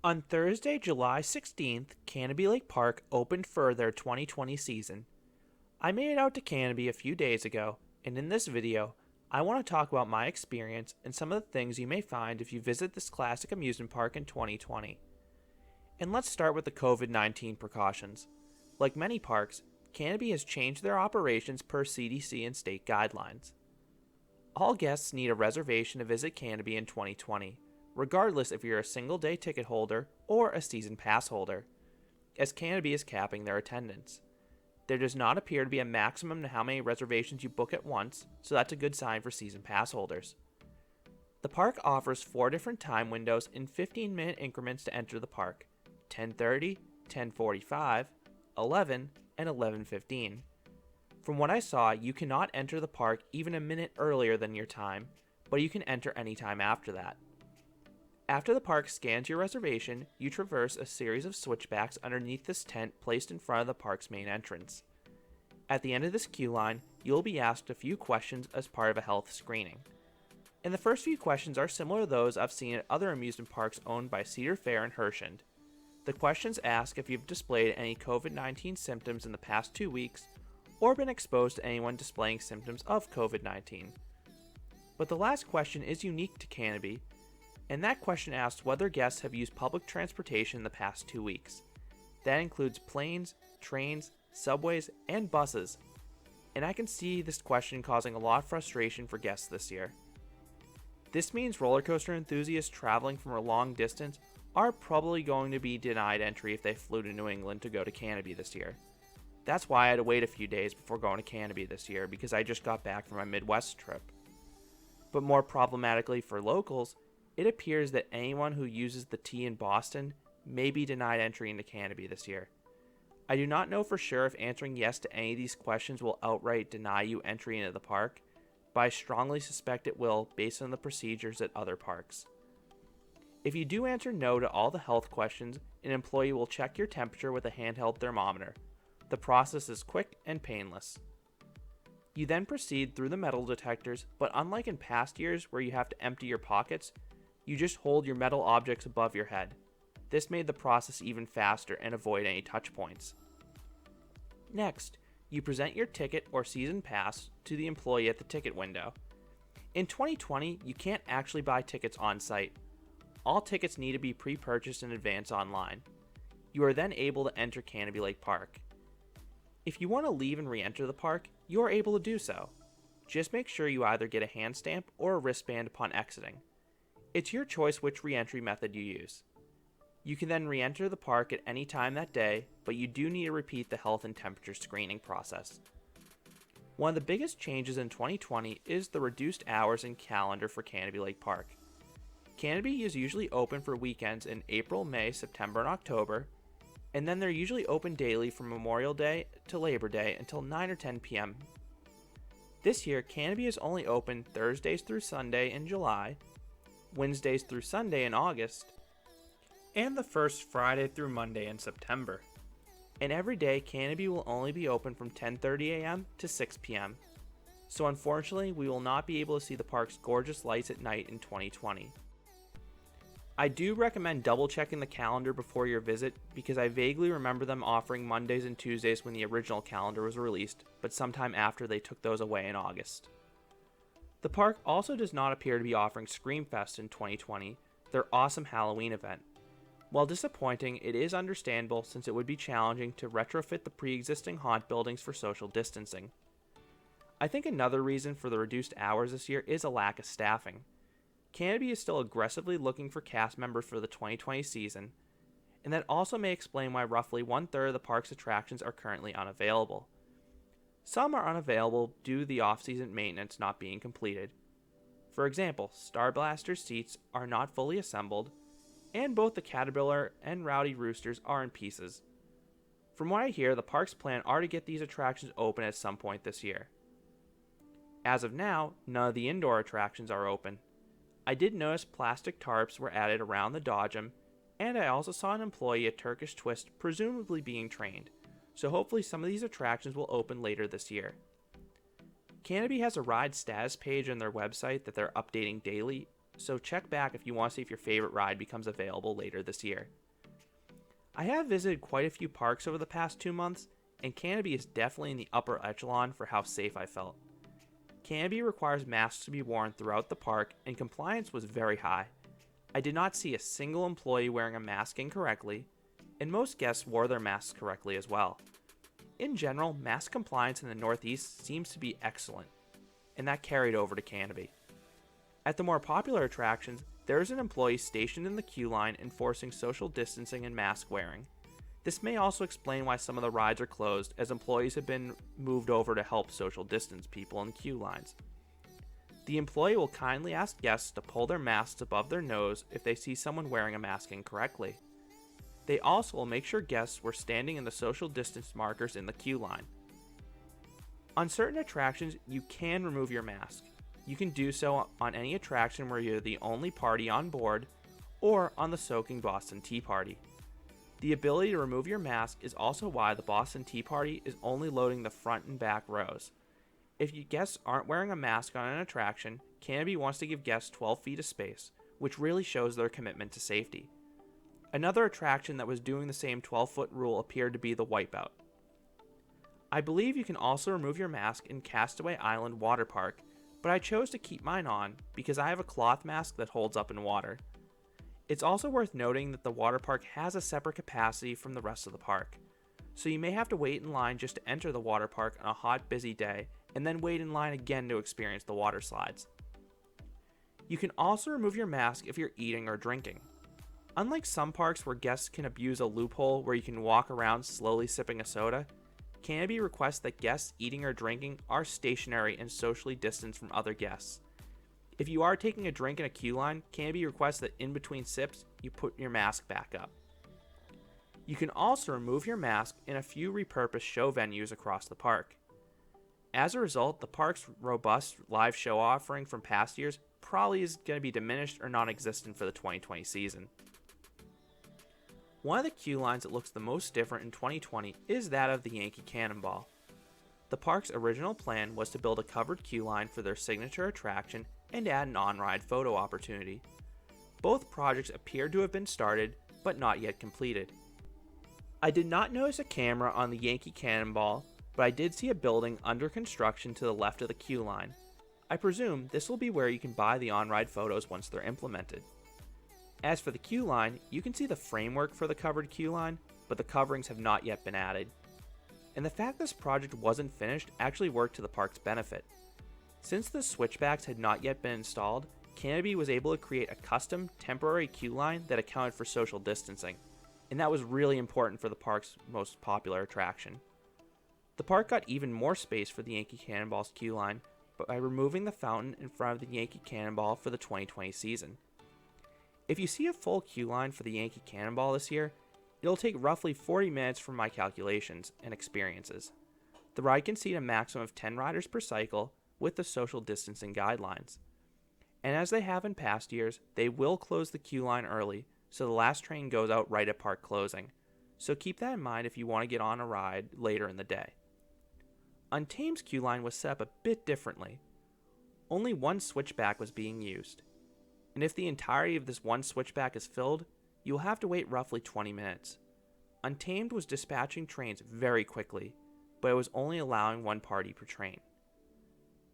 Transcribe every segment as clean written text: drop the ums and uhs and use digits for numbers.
On Thursday, July 16th, Canobie Lake Park opened for their 2020 season. I made it out to Canobie a few days ago, and in this video, I want to talk about my experience and some of the things you may find if you visit this classic amusement park in 2020. And let's start with the COVID-19 precautions. Like many parks, Canobie has changed their operations per CDC and state guidelines. All guests need a reservation to visit Canobie in 2020, regardless if you're a single-day ticket holder or a season pass holder, as Canobie is capping their attendance. There does not appear to be a maximum to how many reservations you book at once, so that's a good sign for season pass holders. The park offers 4 different time windows in 15-minute increments to enter the park: 10:30, 10:45, 11, and 11:15. From what I saw, you cannot enter the park even a minute earlier than your time, but you can enter any time after that. After the park scans your reservation, you traverse a series of switchbacks underneath this tent placed in front of the park's main entrance. At the end of this queue line, you will be asked a few questions as part of a health screening. And the first few questions are similar to those I've seen at other amusement parks owned by Cedar Fair and Hershend. The questions ask if you've displayed any COVID-19 symptoms in the past 2 weeks, or been exposed to anyone displaying symptoms of COVID-19. But the last question is unique to Canobie, and that question asks whether guests have used public transportation in the past 2 weeks. That includes planes, trains, subways, and buses, and I can see this question causing a lot of frustration for guests this year. This means roller coaster enthusiasts traveling from a long distance are probably going to be denied entry if they flew to New England to go to Canobie this year. That's why I had to wait a few days before going to Canobie this year, because I just got back from my Midwest trip. But more problematically for locals, it appears that anyone who uses the T in Boston may be denied entry into Canobie this year. I do not know for sure if answering yes to any of these questions will outright deny you entry into the park, but I strongly suspect it will based on the procedures at other parks. If you do answer no to all the health questions, an employee will check your temperature with a handheld thermometer. The process is quick and painless. You then proceed through the metal detectors, but unlike in past years where you have to empty your pockets, you just hold your metal objects above your head. This made the process even faster and avoid any touch points. Next, you present your ticket or season pass to the employee at the ticket window. In 2020, you can't actually buy tickets on site. All tickets need to be pre-purchased in advance online. You are then able to enter Canobie Lake Park. If you want to leave and re-enter the park, you are able to do so. Just make sure you either get a hand stamp or a wristband upon exiting. It's your choice which re-entry method you use. You can then re-enter the park at any time that day, but you do need to repeat the health and temperature screening process. One of the biggest changes in 2020 is the reduced hours and calendar for Canobie Lake Park. Canobie is usually open for weekends in April, May, September, and October, and then they're usually open daily from Memorial Day to Labor Day until 9 or 10 p.m. This year, Canobie is only open Thursdays through Sunday in July, Wednesdays through Sunday in August, and the first Friday through Monday in September. And every day, Canobie will only be open from 10:30 a.m. to 6 p.m. So unfortunately, we will not be able to see the park's gorgeous lights at night in 2020. I do recommend double checking the calendar before your visit, because I vaguely remember them offering Mondays and Tuesdays when the original calendar was released, but sometime after they took those away in August. The park also does not appear to be offering Screamfest in 2020, their awesome Halloween event. While disappointing, it is understandable since it would be challenging to retrofit the pre-existing haunt buildings for social distancing. I think another reason for the reduced hours this year is a lack of staffing. Canobie is still aggressively looking for cast members for the 2020 season, and that also may explain why roughly 1/3 of the park's attractions are currently unavailable. Some are unavailable due to the off-season maintenance not being completed. For example, Star Blaster's seats are not fully assembled, and both the Caterpillar and Rowdy Roosters are in pieces. From what I hear, the park's plan are to get these attractions open at some point this year. As of now, none of the indoor attractions are open. I did notice plastic tarps were added around the Dodgem, and I also saw an employee at Turkish Twist presumably being trained, so hopefully some of these attractions will open later this year. Canobie has a ride status page on their website that they're updating daily, so check back if you want to see if your favorite ride becomes available later this year. I have visited quite a few parks over the past 2 months, and Canobie is definitely in the upper echelon for how safe I felt. Canobie requires masks to be worn throughout the park, and compliance was very high. I did not see a single employee wearing a mask incorrectly, and most guests wore their masks correctly as well. In general, mask compliance in the Northeast seems to be excellent, and that carried over to Canobie. At the more popular attractions, there is an employee stationed in the queue line enforcing social distancing and mask wearing. This may also explain why some of the rides are closed, as employees have been moved over to help social distance people in queue lines. The employee will kindly ask guests to pull their masks above their nose if they see someone wearing a mask incorrectly. They also will make sure guests were standing in the social distance markers in the queue line. On certain attractions, you can remove your mask. You can do so on any attraction where you're the only party on board, or on the Soaking Boston Tea Party. The ability to remove your mask is also why the Boston Tea Party is only loading the front and back rows. If your guests aren't wearing a mask on an attraction, Canobie wants to give guests 12 feet of space, which really shows their commitment to safety. Another attraction that was doing the same 12-foot rule appeared to be the Wipeout. I believe you can also remove your mask in Castaway Island Water Park, but I chose to keep mine on because I have a cloth mask that holds up in water. It's also worth noting that the water park has a separate capacity from the rest of the park, so you may have to wait in line just to enter the water park on a hot, busy day, and then wait in line again to experience the water slides. You can also remove your mask if you're eating or drinking. Unlike some parks where guests can abuse a loophole where you can walk around slowly sipping a soda, Canobie requests that guests eating or drinking are stationary and socially distanced from other guests. If you are taking a drink in a queue line, Canobie requests that in between sips, you put your mask back up. You can also remove your mask in a few repurposed show venues across the park. As a result, the park's robust live show offering from past years probably is going to be diminished or non-existent for the 2020 season. One of the queue lines that looks the most different in 2020 is that of the Yankee Cannonball. The park's original plan was to build a covered queue line for their signature attraction and add an on-ride photo opportunity. Both projects appeared to have been started, but not yet completed. I did not notice a camera on the Yankee Cannonball, but I did see a building under construction to the left of the queue line. I presume this will be where you can buy the on-ride photos once they're implemented. As for the queue line, you can see the framework for the covered queue line, but the coverings have not yet been added. And the fact this project wasn't finished actually worked to the park's benefit. Since the switchbacks had not yet been installed, Canobie was able to create a custom, temporary queue line that accounted for social distancing, and that was really important for the park's most popular attraction. The park got even more space for the Yankee Cannonball's queue line by removing the fountain in front of the Yankee Cannonball for the 2020 season. If you see a full queue line for the Yankee Cannonball this year, it'll take roughly 40 minutes from my calculations and experiences. The ride can seat a maximum of 10 riders per cycle with the social distancing guidelines. And as they have in past years, they will close the queue line early, so the last train goes out right at park closing. So keep that in mind if you want to get on a ride later in the day. Untamed's queue line was set up a bit differently. Only one switchback was being used. And if the entirety of this one switchback is filled, you will have to wait roughly 20 minutes. Untamed was dispatching trains very quickly, but it was only allowing one party per train.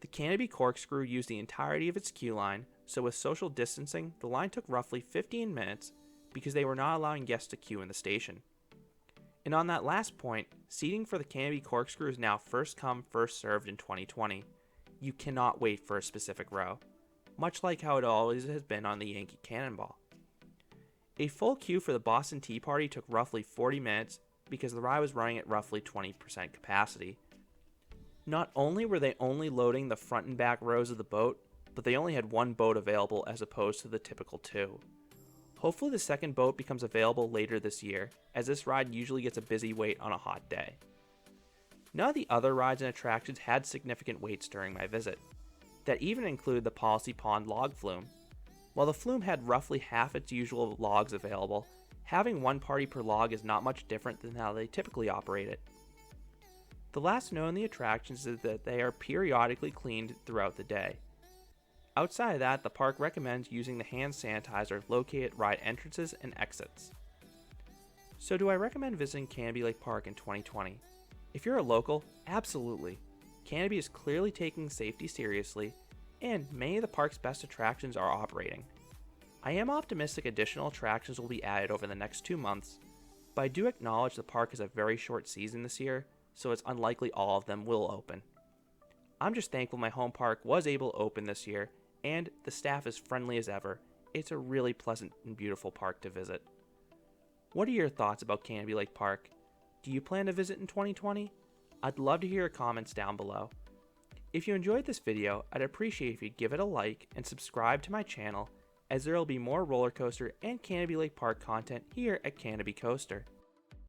The Canobie Corkscrew used the entirety of its queue line, so with social distancing, the line took roughly 15 minutes because they were not allowing guests to queue in the station. And on that last point, seating for the Canobie Corkscrew is now first come, first served in 2020. You cannot wait for a specific row, much like how it always has been on the Yankee Cannonball. A full queue for the Boston Tea Party took roughly 40 minutes because the ride was running at roughly 20% capacity. Not only were they only loading the front and back rows of the boat, but they only had one boat available as opposed to the typical two. Hopefully the second boat becomes available later this year, as this ride usually gets a busy wait on a hot day. None of the other rides and attractions had significant waits during my visit. That even included the Policy Pond log flume. While the flume had roughly half its usual logs available, having one party per log is not much different than how they typically operate it. The last note on the attractions is that they are periodically cleaned throughout the day. Outside of that, the park recommends using the hand sanitizer located at ride entrances and exits. So do I recommend visiting Canobie Lake Park in 2020? If you're a local, absolutely. Canobie is clearly taking safety seriously, and many of the park's best attractions are operating. I am optimistic additional attractions will be added over the next 2 months, but I do acknowledge the park has a very short season this year, so it's unlikely all of them will open. I'm just thankful my home park was able to open this year, and the staff is friendly as ever. It's a really pleasant and beautiful park to visit. What are your thoughts about Canobie Lake Park? Do you plan to visit in 2020? I'd love to hear your comments down below. If you enjoyed this video, I'd appreciate if you'd give it a like and subscribe to my channel, as there will be more roller coaster and Canobie Lake Park content here at Canobie Coaster.